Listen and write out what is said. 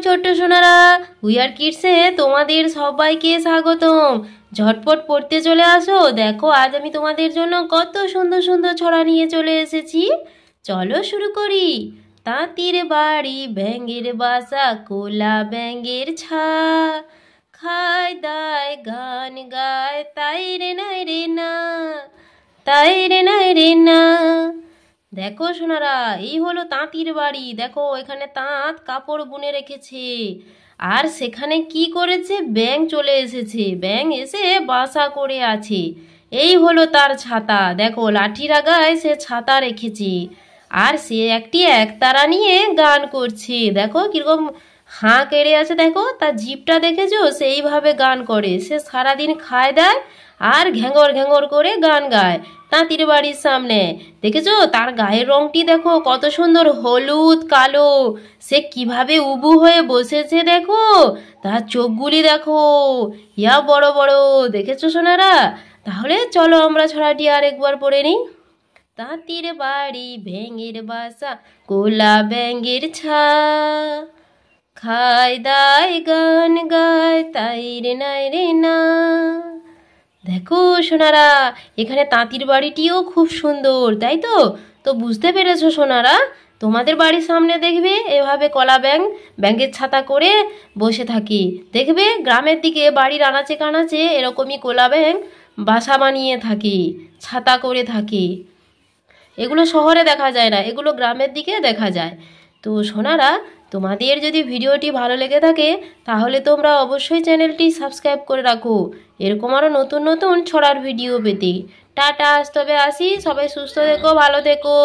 ছোট্ট Sonara, we are কিডসে তোমাদের সবাইকে স্বাগতম। ঝটপট পড়তে চলে আসো। দেখো আজ আমি তোমাদের জন্য কত সুন্দর সুন্দর ছড়া নিয়ে চলে এসেছি। চলো শুরু করি। তাঁতির বাড়ি ব্যাঙের বাসা, কোলা ব্যাঙের ছা, খায় দায় গান গায়, তাই রে নাই রে না, তাই রে নাই রে না। দেখো সোনারা, এই হলো তাঁতির বাড়ি। দেখো এখানে তাঁত কাপড় বুনে রেখেছে, আর সেখানে কি করেছে, ব্যাঙ চলে এসেছে। ব্যাঙ এসে বাসা করে আছে। এই হলো তার ছাতা। দেখো লাঠির আগায় সে ছাতা রেখেছে, আর সে একটি একতারা নিয়ে গান করছে। দেখো কিরকম হাঁ কেড়ে আছে, দেখো তার জিভটা দেখেছো, সেইভাবে গান করে। সে সারাদিন খায় দায় আর ঘ্যাঙর ঘ্যাঙর করে গান গায় তাঁতির বাড়ির সামনে। দেখেছো তার গায়ের রংটি দেখো কত সুন্দর, হলুদ কালো। সে কিভাবে উবু হয়ে বসেছে, দেখো তার চোখগুলি দেখো ইয়া বড় বড়। দেখেছো সোনারা? তাহলে চলো আমরা ছড়াটি আর একবার পড়ে নিই। তাঁতির বাড়ি ব্যাঙের বাসা, কোলা ব্যাঙের ছা, খায় দায় গান গায়, তাই রে নাই রে না। দেখো সোনারা, এখানে তাঁতির বাড়িটিও খুব সুন্দর, তাই তো? তো বুঝতে পেরেছো সোনারা? তোমাদের বাড়ির সামনে দেখবে এভাবে কলা ব্যাঙের ছাতা করে বসে থাকি। দেখবে গ্রামের দিকে বাড়ির আনাচে কানাচে এরকমই কলা ব্যাঙ বাসা বানিয়ে থাকে, ছাতা করে থাকে। এগুলো শহরে দেখা যায় না, এগুলো গ্রামের দিকে দেখা যায়। তো সোনারা, তোমাদের যদি ভিডিওটি ভালো লেগে থাকে তাহলে তোমরা অবশ্যই চ্যানেলটি সাবস্ক্রাইব করে রাখো, এরকম আরও নতুন নতুন ছড়ার ভিডিও পেতে। টাটা, তবে আসি। সবাই সুস্থ থেকো, ভালো থেকো।